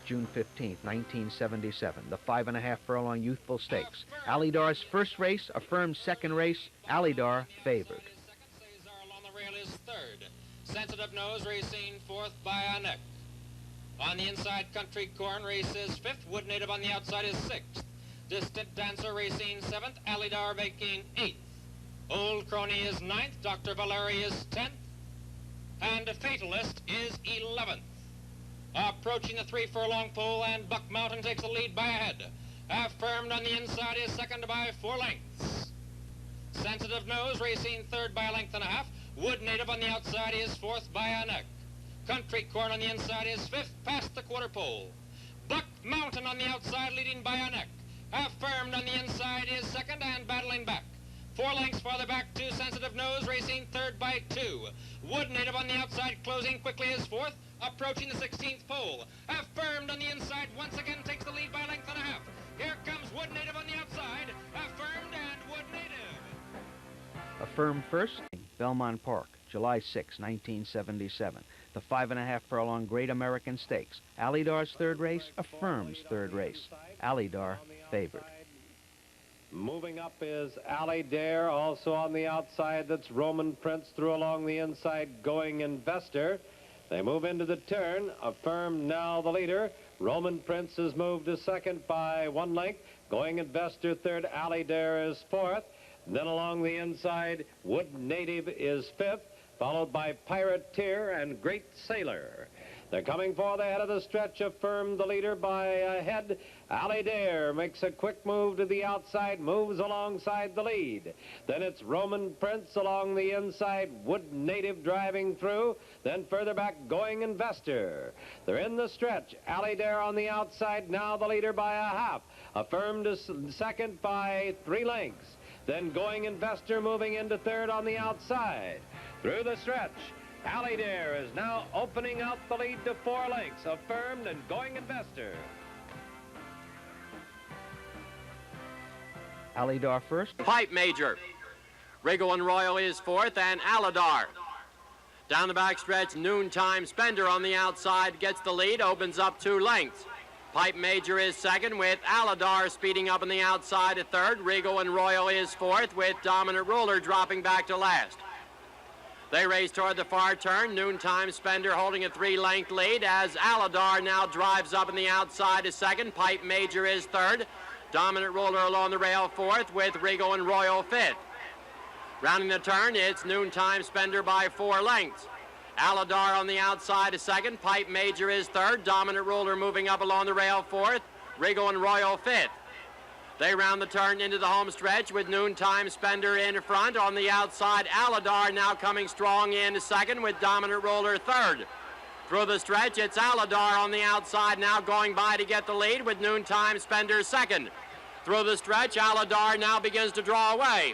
June 15th, 1977, the 5.5 furlong Youthful Stakes. Alydar's first race, affirmed second race, Alydar favored. On the rail is third. Sensitive Nose racing fourth by a neck. On the inside, Country Corn races fifth. Wood Native on the outside is sixth. Distant Dancer racing seventh. Alydar making eighth. Old Crony is ninth. Dr. Valeri is 10th. And Fatalist is 11th. Approaching the 3 furlong pole, and Buck Mountain takes the lead by a head. Affirmed on the inside is second by 4 lengths. Sensitive Nose racing third by a length and a half. Wood Native on the outside is fourth by a neck. Country Corn on the inside is fifth past the quarter pole. Buck Mountain on the outside leading by a neck. Affirmed on the inside is second and battling back. 4 lengths farther back to Sensitive Nose racing third by 2. Wood Native on the outside closing quickly is fourth. Approaching the 16th pole. Affirmed on the inside once again takes the lead by a length and a half. Here comes Wood Native on the outside. Affirmed and Wood Native. Affirmed first, Belmont Park, July 6, 1977. The 5.5 furlong Great American Stakes. Alydar's third race, affirms third race. Alydar favored. Moving up is Alydar, also on the outside. That's Roman Prince through along the inside, Going Investor. They move into the turn. Affirmed now the leader. Roman Prince has moved to second by 1 length. Going Investor third. Alydar is fourth. Then along the inside, Wood Native is fifth, followed by Pirateer and Great Sailor. They're coming for the head of the stretch. Affirmed the leader by a head. Alydar makes a quick move to the outside, moves alongside the lead. Then it's Roman Prince along the inside, Wood Native driving through. Then further back, Going Investor. They're in the stretch. Alydar on the outside, now the leader by a half. Affirmed is second by 3 lengths. Then Going Investor moving into third on the outside. Through the stretch, Alydar is now opening out the lead to 4 lengths. Affirmed and Going Investor. Alydar first. Pipe Major. Regal and Royal is fourth, and Alydar. Down the backstretch, Noontime Spender on the outside gets the lead, opens up 2 lengths. Pipe Major is second, with Alydar speeding up on the outside at third. Regal and Royal is fourth, with Dominant Ruler dropping back to last. They race toward the far turn. Noontime Spender holding a 3-length lead as Alydar now drives up on the outside to second. Pipe Major is third. Dominant Ruler along the rail fourth, with Regal and Royal fifth. Rounding the turn, it's Noontime Spender by 4 lengths. Alydar on the outside is second. Pipe Major is third. Dominant Ruler moving up along the rail fourth. Regal and Royal fifth. They round the turn into the home stretch with Noontime Spender in front. On the outside, Alydar now coming strong in second, with Dominant Ruler third. Through the stretch, it's Alydar on the outside now going by to get the lead, with Noontime Spender second. Through the stretch, Alydar now begins to draw away.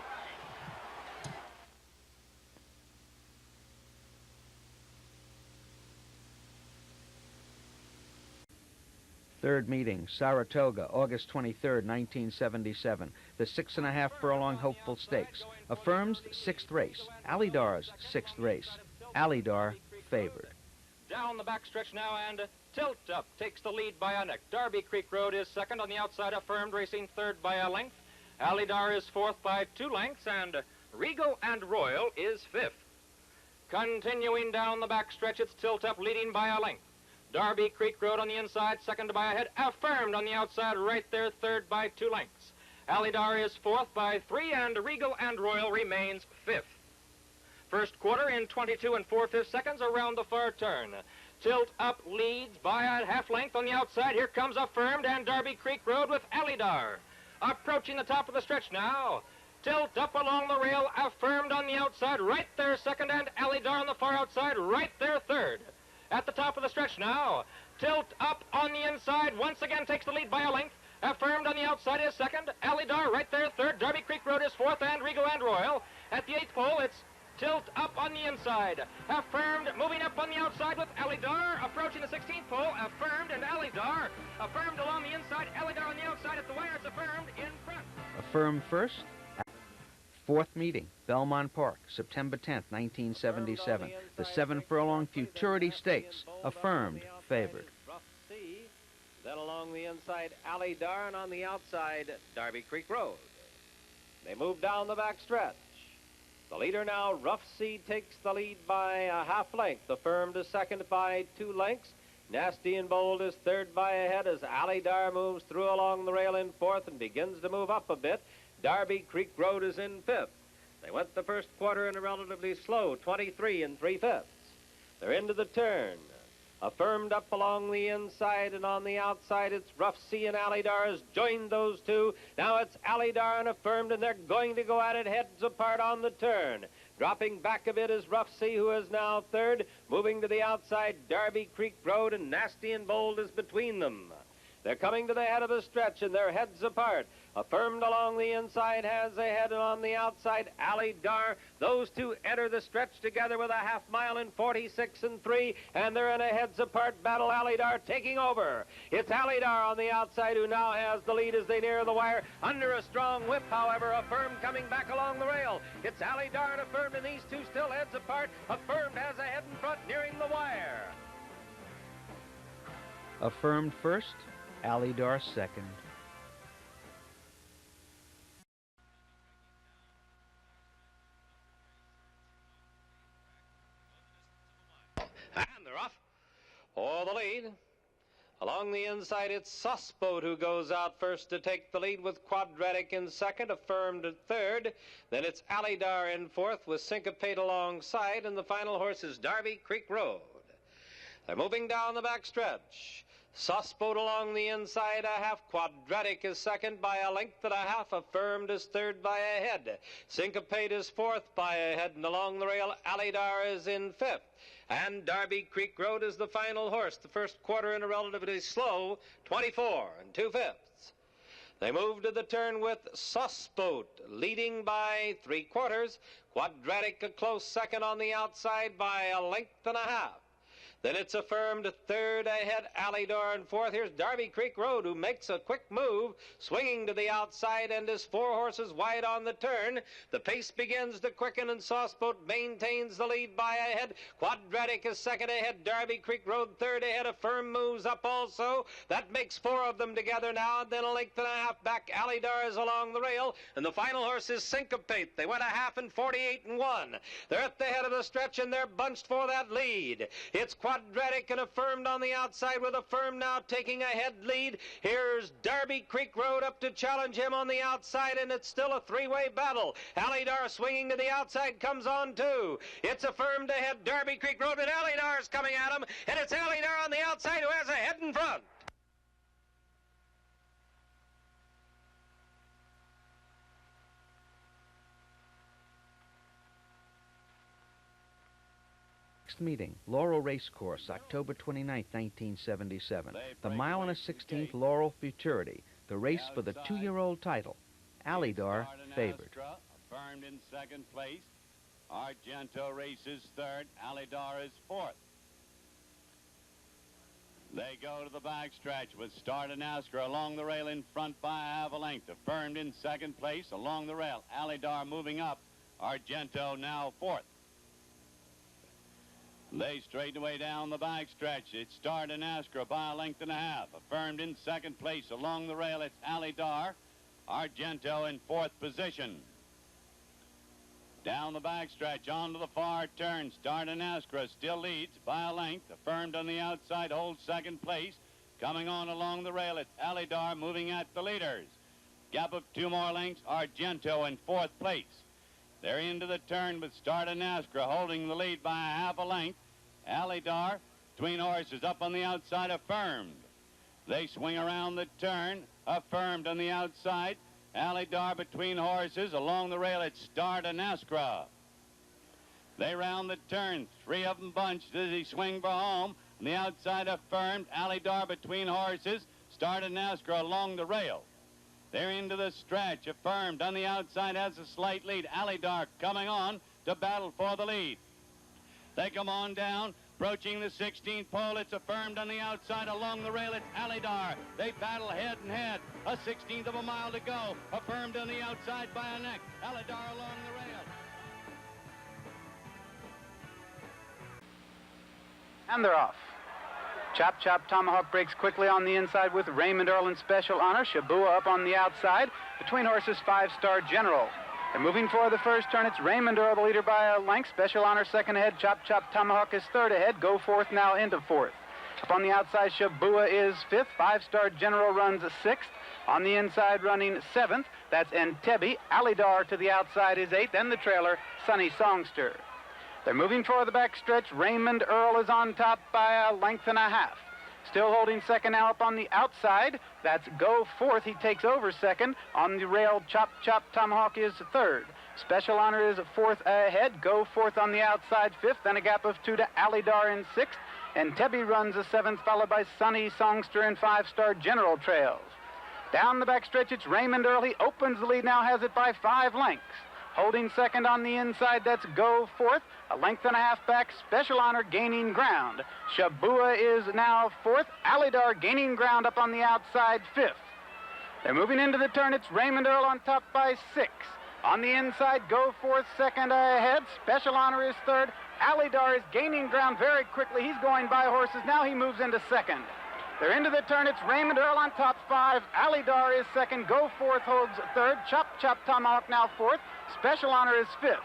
Third meeting, Saratoga, August 23rd, 1977. The 6.5 furlong Hopeful Stakes. Affirms 6th race. Alydar's 6th race. Alydar favored. Down the backstretch now, and Tilt Up takes the lead by a neck. Derby Creek Road is second. On the outside, Affirmed racing third by a length. Alydar is fourth by 2 lengths, and Regal and Royal is fifth. Continuing down the backstretch, it's Tilt Up leading by a length. Derby Creek Road on the inside, second by a head. Affirmed on the outside, right there, third by 2 lengths. Alydar is fourth by 3, and Regal and Royal remains fifth. First quarter in 22 4/5 seconds around the far turn. Tilt Up leads by a half length on the outside. Here comes Affirmed and Derby Creek Road with Alydar. Approaching the top of the stretch now. Tilt Up along the rail, Affirmed on the outside, right there second, and Alydar on the far outside, right there third. At the top of the stretch now, Tilt Up on the inside once again takes the lead by a length. Affirmed on the outside is second. Alydar right there third. Derby Creek Road is fourth, and Regal and Royal. At the 8th pole, it's Tilt Up on the inside. Affirmed moving up on the outside with Alydar. Approaching the 16th pole, Affirmed and Alydar. Affirmed along the inside, Alydar on the outside at the wire. It's Affirmed in front. Affirmed first. Fourth meeting, Belmont Park, September 10th, 1977. The 7 furlong Futurity Stakes. Affirmed favored. Then along the inside, Alydar, and on the outside, Derby Creek Road. They move down the back stretch. The leader now, Rough Sea, takes the lead by a half length. The Firm to second by 2 lengths. Nasty and Bold is third by a head as Alydar moves through along the rail in fourth and begins to move up a bit. Derby Creek Road is in fifth. They went the first quarter in a relatively slow 23 3/5. They're into the turn. Affirmed up along the inside, and on the outside it's Rough Sea, and Alydar has joined those two. Now it's Alydar and Affirmed, and they're going to go at it heads apart on the turn. Dropping back a bit is Rough Sea, who is now third. Moving to the outside, Derby Creek Road, and Nasty and Bold is between them. They're coming to the head of the stretch, and they're heads apart. Affirmed along the inside has a head, and on the outside, Alydar. Those two enter the stretch together with a half mile in 46 3, and they're in a heads-apart battle. Alydar taking over. It's Alydar on the outside who now has the lead as they near the wire. Under a strong whip, however, Affirmed coming back along the rail. It's Alydar and Affirmed, and these two still heads apart. Affirmed has a head in front nearing the wire. Affirmed first, Alydar second. And they're off for the lead. Along the inside, it's Sussboat who goes out first to take the lead with Quadratic in second, Affirmed at third. Then it's Alydar in fourth with Syncopate alongside, and the final horse is Derby Creek Road. They're moving down the back stretch. Sussboat along the inside, a half. Quadratic is second by a length and a half. Affirmed is third by a head. Syncopate is fourth by a head, and along the rail, Alydar is in fifth. And Derby Creek Road is the final horse. The first quarter in a relatively slow 24 2/5. They move to the turn with Sussboat leading by 3/4. Quadratic a close second on the outside by a length and a half. Then it's Affirmed third ahead, Alydar in fourth. Here's Derby Creek Road, who makes a quick move, swinging to the outside and is 4 horses wide on the turn. The pace begins to quicken, and Sussboat maintains the lead by a head. Quadratic is second ahead, Derby Creek Road third ahead. Affirmed moves up also. That makes 4 of them together now, and then a length and a half back. Alydar is along the rail, and the final horse is Syncopate. They went a half in 48 1. They're at the head of the stretch, and they're bunched for that lead. It's Quadratic and Affirmed on the outside, with Affirmed now taking a head lead. Here's Derby Creek Road up to challenge him on the outside, and it's still a 3-way battle. Alydar swinging to the outside comes on too. It's Affirmed ahead, Derby Creek Road, and Alydar's coming at him, and it's Alydar on the outside who has a head in front. Next meeting, Laurel Racecourse, October 29, 1977. The mile and a 16th Laurel Futurity, the race for the 2-year-old title. Alydar favored. Affirmed in second place. Argento races third. Alydar is fourth. They go to the backstretch with Start and Asker along the rail in front by a half a length. Affirmed in second place along the rail. Alydar moving up. Argento now fourth. They straighten away down the backstretch. It's Start and Asker by a length and a half. Affirmed in second place along the rail. It's Alydar. Argento in fourth position. Down the backstretch onto the far turn. Start and Asker still leads by a length. Affirmed on the outside holds second place. Coming on along the rail, it's Alydar moving at the leaders. Gap of 2 more lengths. Argento in fourth place. They're into the turn with Start and Asker holding the lead by a half a length. Alydar between horses up on the outside. Affirmed. They swing around the turn. Affirmed on the outside. Alydar between horses along the rail. It's Start and Asker. They round the turn. 3 of them bunched as he swing for home. On the outside, Affirmed. Alydar between horses. Start and Asker along the rail. They're into the stretch. Affirmed on the outside has a slight lead. Alydar coming on to battle for the lead. They come on down, approaching the 16th pole. It's Affirmed on the outside along the rail. It's Alydar. They battle head and head. A 16th of a mile to go. Affirmed on the outside by a neck. Alydar along the rail. And they're off. Chop Chop Tomahawk breaks quickly on the inside with Raymond Earl in special honor. Shabua up on the outside. Between horses, 5-Star General. They're moving for the first turn. It's Raymond Earl, the leader by a length. Special honor second ahead. Chop Chop Tomahawk is third ahead. Go fourth now into fourth. Up on the outside, Shabua is fifth. 5-Star General runs sixth. On the inside, running seventh. That's Entebbe. Alydar to the outside is eighth. And the trailer, Sunny Songster. They're moving for the backstretch. Raymond Earl is on top by a length and a half. Still holding second now up on the outside. That's Go fourth. He takes over second. On the rail, Chop Chop Tomahawk is third. Special honor is fourth ahead. Go fourth on the outside, fifth. Then a gap of 2 to Alydar in sixth. And Tebby runs a seventh, followed by Sunny Songster and 5-Star General trails. Down the backstretch, it's Raymond Earl. He opens the lead now, has it by 5 lengths. Holding second on the inside, that's Go fourth. A length and a half back, Special Honor gaining ground. Shabua is now fourth. Alydar gaining ground up on the outside, fifth. They're moving into the turn. It's Raymond Earl on top by 6. On the inside, Go fourth, second ahead. Special Honor is third. Alydar is gaining ground very quickly. He's going by horses. Now he moves into second. They're into the turn. It's Raymond Earl on top 5. Alydar is second. Go fourth holds third. Chop Chop Tomahawk now fourth. Special Honor is fifth.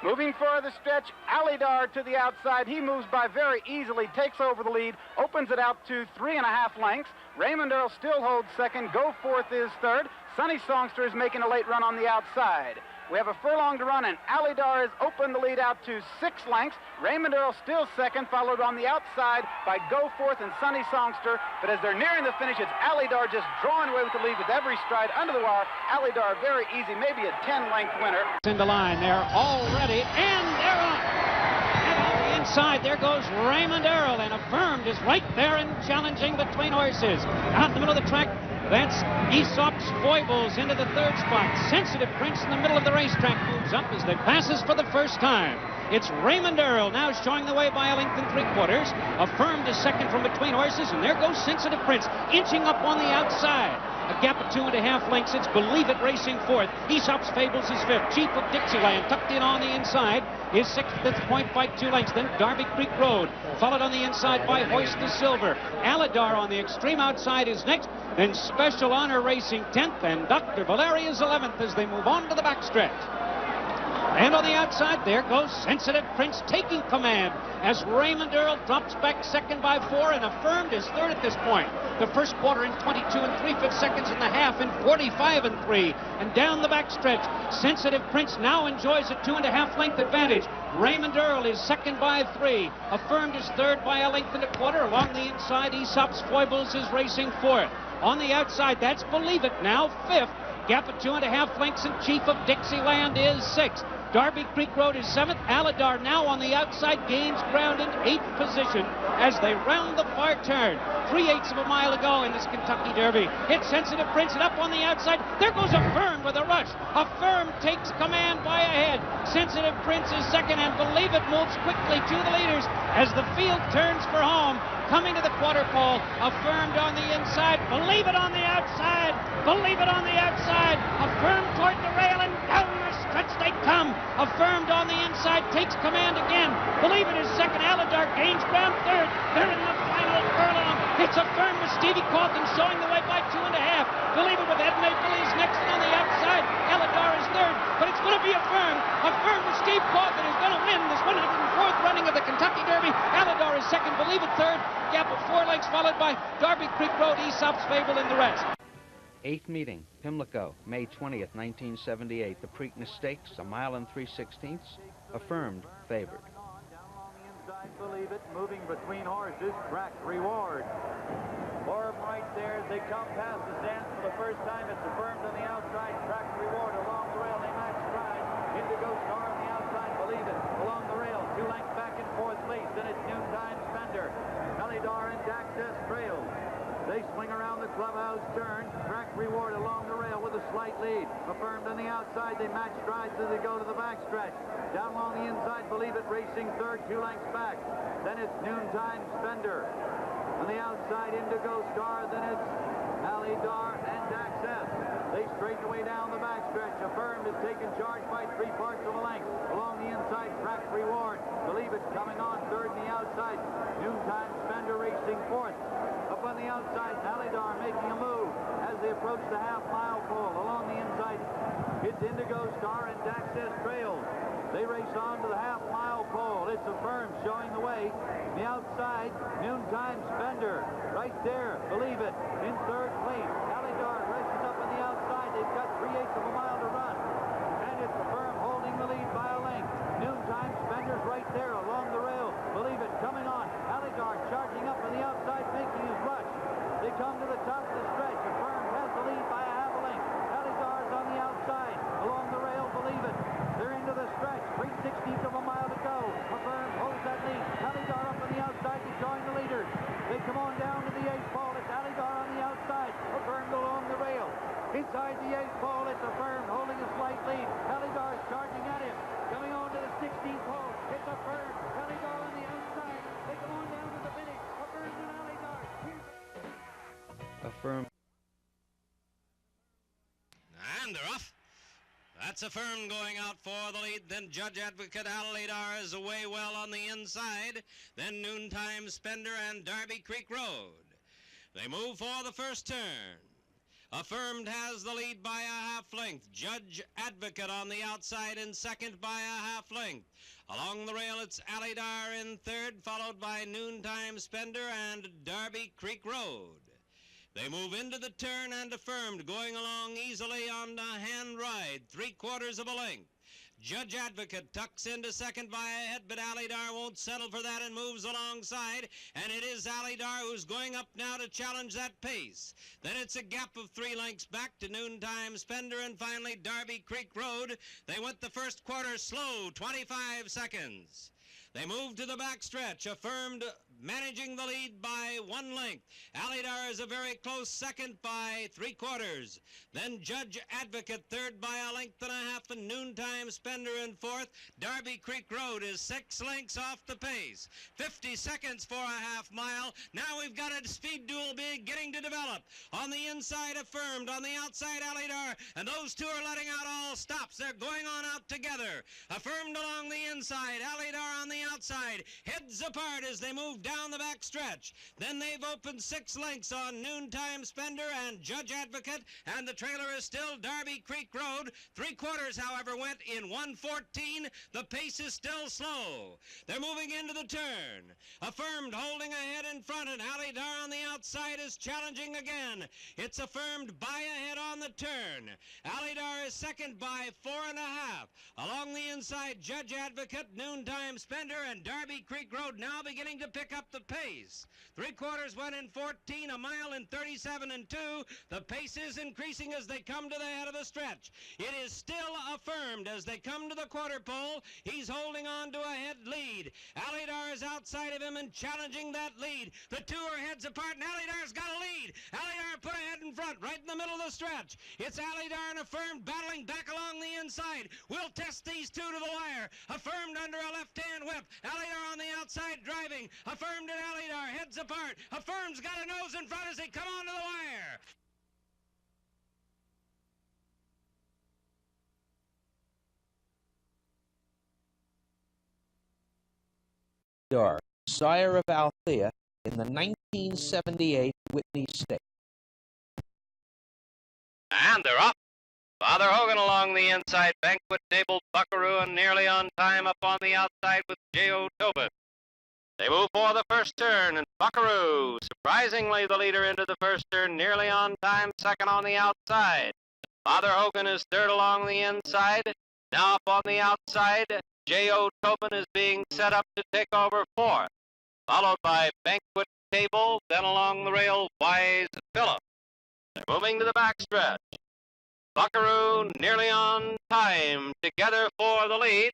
Moving for the stretch, Alydar to the outside. He moves by very easily, takes over the lead, opens it out to 3.5 lengths. Raymond Earl still holds second. Go fourth is third. Sunny Songster is making a late run on the outside. We have a furlong to run, and Alydar has opened the lead out to 6 lengths. Raymond Earl still second, followed on the outside by Go Forth and Sunny Songster. But as they're nearing the finish, it's Alydar just drawing away with the lead with every stride under the wire. Alydar very easy, maybe a 10-length winner. In the line, they're all ready, and they're on. And on the inside, there goes Raymond Earl, and Affirmed is right there and challenging between horses. Out in the middle of the track, that's Aesop's Foibles into the third spot. Sensitive Prince in the middle of the racetrack moves up as they passes for the first time. It's Raymond Earl now showing the way by a length and 3/4. Affirmed is second from between horses, and there goes Sensitive Prince inching up on the outside. A gap of 2.5 lengths. It's Believe It racing fourth. Aesop's Fables is fifth. Chief of Dixieland tucked in on the inside is sixth at the point by 2 lengths. Then Darby Creek Road, followed on the inside by Hoist the Silver. Alydar on the extreme outside is next. Then Special Honor racing 10th, and Dr. Valeria is 11th as they move on to the backstretch. And on the outside, there goes Sensitive Prince taking command as Raymond Earl drops back second by 4, and Affirmed is third at this point. The first quarter in 22 3/5 seconds in the half in 45 3. And down the backstretch, Sensitive Prince now enjoys a 2.5 length advantage. Raymond Earl is second by 3. Affirmed is third by a length and 1/4. Along the inside, Aesop's Foibles is racing fourth. On the outside, that's Believe It now fifth. Gap of 2.5 lengths, and Chief of Dixieland is sixth. Darby Creek Road is 7th. Alydar now on the outside gains ground in 8th position as they round the far turn. 3/8 of a mile to go in this Kentucky Derby. It's Sensitive Prince, and up on the outside, there goes Affirmed with a rush. Affirmed takes command by a head. Sensitive Prince is second, and Believe It moves quickly to the leaders as the field turns for home. Coming to the quarter pole, Affirmed on the inside, Believe It on the outside, Believe It on the outside, Affirmed toward the rail, and down the stretch they come. Affirmed on the inside, takes command again. Believe It is second, Alydar gains ground third. They're in the final furlong. It's Affirmed with Stevie Cawthon showing the way by 2.5. Believe It with Ed Mapley is next, and on the outside, Alydar is third, but it's going to be Affirmed. Affirmed with Steve Cawthon is going to win this 104th running of the Kentucky Derby. Alydar is second, Believe It third. Gap of 4 lengths, followed by Darby Creek Road, Aesop's Fable, and the rest. 8th meeting, Pimlico, May 20th, 1978. The Preakness Stakes, 1 3/16. Affirmed favored. Believe It, moving between horses, Track Reward. 4 of them right there as they come past the stands for the first time. It's Affirmed on the outside, Track Reward along the rail. They match stride. Indigo Star on the outside, Believe It along the rail. 2 lengths back in 4th place. Then it's Noontime Spender. Alydar and Access trails. They swing around the clubhouse turn. Track Reward along the rail with a slight lead. Affirmed on the outside. They match strides as they go to the backstretch. Down along the inside, Believe It racing third, 2 lengths back. Then it's Noontime Spender. On the outside, Indigo Star. Then it's Alydar and Access. They straighten away down the backstretch. Affirmed is taken charge by 3/4 of a length. Along the inside, Track Reward. Believe It coming on third in the outside. Noontime Spender racing fourth. Up on the outside, Alydar making a move as they approach the half-mile pole. Along the inside, it's Indigo Star and Dax's trails. They race on to the half-mile pole. It's Affirmed showing the way. The outside, Noontime Spender. Right there, Believe It in third place. Alydar races up on the outside. They've got 3/8 of a mile to run. And it's Affirmed holding the lead by a length. Noontime Spender's right there along the rail. Believe It coming on. Alydar charging up on the outside, making his rush. They come to the top of the stretch. Affirmed has the lead by a half a length. Alydar's on the outside. Along the rail, Believe It. They're into the stretch. 3/16 of a mile to go. Affirmed holds that lead. Alydar up on the outside to join the leaders. They come on down to the 8th pole. It's Alydar on the outside. Affirmed along the rail. Inside the 8th pole, it's Affirmed holding a slight lead. Alydar's charging at him. Coming on to the 16th pole. It's Affirmed. Alydar on the outside. They come on down to the finish. Affirmed and Alydar. Affirmed. And they're off. That's Affirmed going out for the lead. Then Judge Advocate Alydar is away well on the inside. Then Noontime Spender and Darby Creek Road. They move for the first turn. Affirmed has the lead by a half length. Judge Advocate on the outside in second by a half length. Along the rail, it's Alydar in third, followed by Noontime Spender and Darby Creek Road. They move into the turn and Affirmed going along easily on the hand ride, 3/4 of a length. Judge Advocate tucks into second by a head, but Alydar won't settle for that and moves alongside. And it is Alydar who's going up now to challenge that pace. Then it's a gap of 3 lengths back to Noontime Spender and finally Darby Creek Road. They went the first quarter slow, 25 seconds. They move to the backstretch. Affirmed managing the lead by 1 length. Alydar is a very close second by 3/4. Then Judge Advocate third by a length and a half, and Noontime Spender in fourth. Darby Creek Road is 6 lengths off the pace. 50 seconds for a half mile. Now we've got a speed duel beginning to develop. On the inside, Affirmed. On the outside, Alydar. And those two are letting out all stops. They're going on out together. Affirmed along the inside. Alydar on the outside. Heads apart as they move down the back stretch. Then they've opened 6 lengths on Noontime Spender and Judge Advocate, and the trailer is still Darby Creek Road. 3/4, however, went in 1:14. The pace is still slow. They're moving into the turn. Affirmed holding ahead in front, and Alydar on the outside is challenging again. It's Affirmed by ahead on the turn. Alydar is second by 4.5. Along the inside, Judge Advocate, Noontime Spender, and Darby Creek Road now beginning to pick up the pace. 3/4 went in 14, a mile in 37 and 2. The pace is increasing as they come to the head of the stretch. It is still Affirmed as they come to the quarter pole. He's holding on to a head lead. Alydar is outside of him and challenging that lead. The two are heads apart, and Alydar's got a lead. Alydar put ahead in front, right in the middle of the stretch. It's Alydar and Affirmed battling back along the inside. We'll test these two to the wire. Affirmed under a left-hand whip. Alydar on the outside driving. Affirmed and Alydar heads apart. Affirmed's got a nose in front as they come onto the wire. Alydar, sire of Althea in the 1978 Whitney Stakes. And they're off. Father Hogan along the inside, banquet table, Buckaroo, and nearly on time up on the outside with J.O. Tobin. They move for the first turn, and Buckaroo, surprisingly the leader into the first turn, nearly on time, second on the outside. Father Hogan is third along the inside. Now up on the outside, J.O. Tobin is being set up to take over fourth, followed by Banquet Table, then along the rail, Wise Phillip. They're moving to the backstretch. Buckaroo nearly on time, together for the lead.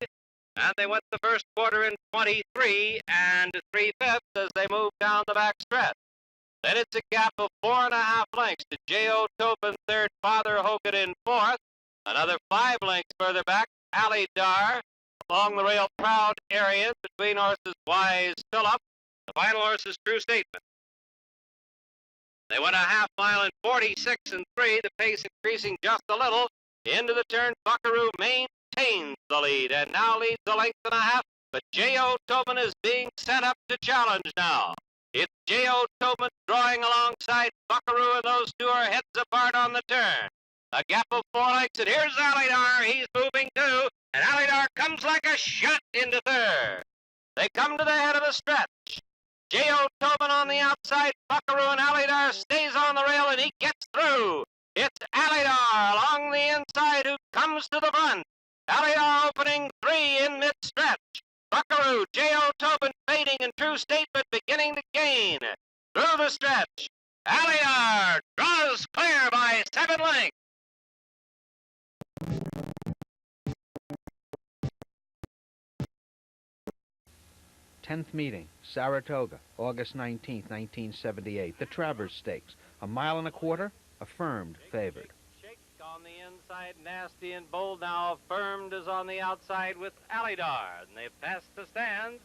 And they went the first quarter in 23 and 3/5 as they move down the back stretch. Then it's a gap of 4.5 lengths to J.O. Tobin third, Father Hogan in fourth. Another 5 lengths further back, Alydar. Along the rail, Proud Arian, between horses Wise Phillip. The final horse is True Statement. They went a half mile in 46 and 3, the pace increasing just a little. Into the turn, Buckaroo maintains the lead and now leads a length and a half, but J.O. Tobin is being set up to challenge now. It's J.O. Tobin drawing alongside Buckaroo, and those two are heads apart on the turn. A gap of 4 lengths, and here's Alydar. He's moving too, and Alydar comes like a shot into third. They come to the head of the stretch. J.O. Tobin on the outside, Buckaroo, and Alydar stays on the rail, and he gets through. It's Alydar along the inside who comes to the front. Alydar opening 3 in mid-stretch. Buckaroo, J.O. Tobin fading in true statement, beginning to gain. Through the stretch, Alydar draws clear by 7 lengths. Tenth meeting, Saratoga, August 19th, 1978. The Travers Stakes, a mile and a quarter, affirmed favored. Shake on the inside, Nasty and Bold now affirmed is on the outside with Alydar. And they've passed the stands.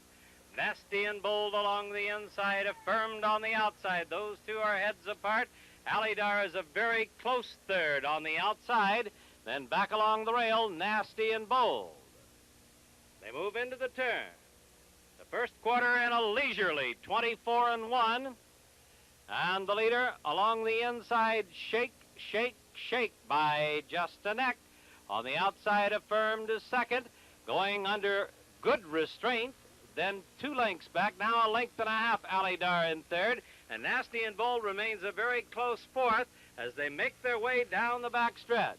Nasty and Bold along the inside, affirmed on the outside. Those two are heads apart. Alydar is a very close third on the outside. Then back along the rail, Nasty and Bold. They move into the turn. The first quarter in a leisurely 24 and 1. And the leader along the inside, Shake, Shake, Shake by just a neck. On the outside, affirmed is second, going under good restraint. Then 2 lengths back, now a length and a half, Alydar in third. And Nasty and Bold remains a very close fourth as they make their way down the back stretch.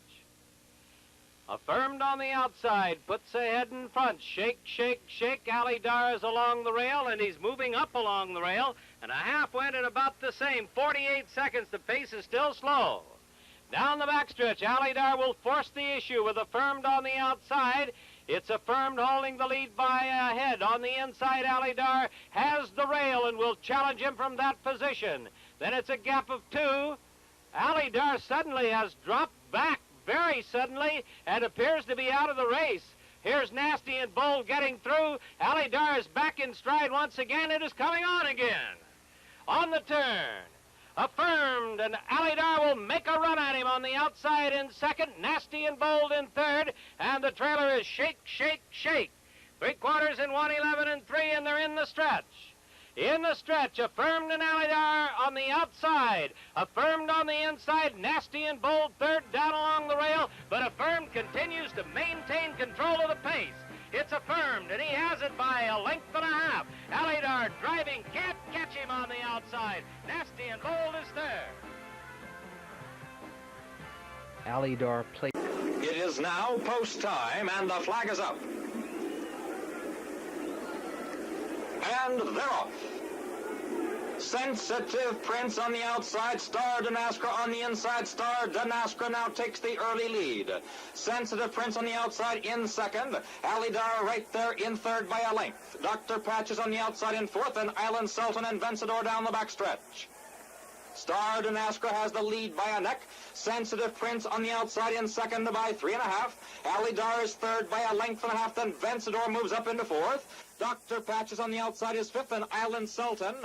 Affirmed on the outside, puts ahead in front. Shake, shake, shake. Alydar is along the rail, and he's moving up along the rail. And a half went at about the same, 48 seconds. The pace is still slow. Down the backstretch, Alydar will force the issue with affirmed on the outside. It's affirmed holding the lead by a head. On the inside, Alydar has the rail and will challenge him from that position. Then it's a gap of 2. Alydar suddenly has dropped back very suddenly and appears to be out of the race. Here's Nasty and Bold getting through. Alydar is back in stride once again. It is coming on again. On the turn, affirmed, and Alydar will make a run at him on the outside in second. Nasty and Bold in third, and the trailer is Shake, Shake, Shake. 3 quarters in 1:11 and 3, and they're in the stretch. In the stretch, affirmed and Alydar on the outside. Affirmed on the inside, Nasty and Bold third down along the rail, but affirmed continues to maintain control of the pace. It's affirmed, and he has it by a length and a half. Alydar driving, can't catch him on the outside. Nasty and Bold is third. Alydar played. It is now post time, and the flag is up. And they're off. Sensitive Prince on the outside, Star Danaskra on the inside. Star Danaskra now takes the early lead. Sensitive Prince on the outside in second. Alydar right there in third by a length. Dr. Patches on the outside in fourth, and Island Sultan and Vencedor down the backstretch. Star Danaskra has the lead by a neck. Sensitive Prince on the outside in second by 3.5. Alydar is third by a length and a half. Then Vencedor moves up into fourth. Dr. Patches on the outside is fifth, and Island Sultan.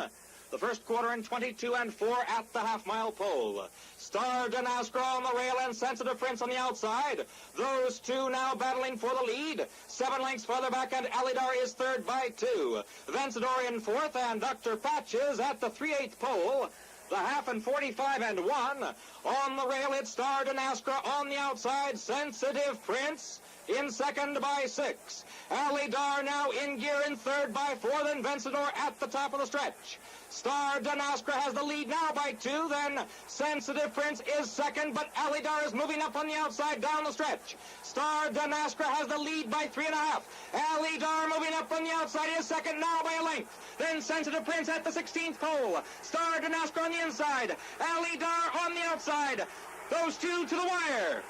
The first quarter in 22 and 4 at the half-mile pole. Star Danaskra on the rail and Sensitive Prince on the outside. Those two now battling for the lead. 7 lengths further back, and Alydar is third by 2. Vencedor in fourth, and Dr. Patches at the 3/8 pole. The half and 45 and 1. On the rail, it's Star Danaskra on the outside. Sensitive Prince in second by 6. Alydar now in gear in third by 4. Then Vencedor at the top of the stretch. Star Danaskra has the lead now by 2. Then Sensitive Prince is second, but Alydar is moving up on the outside down the stretch. Star Danaskra has the lead by 3.5. Alydar moving up on the outside is second now by a length. Then Sensitive Prince at the 16th pole. Star Danaskra on the inside. Alydar on the outside. Those two to the wire.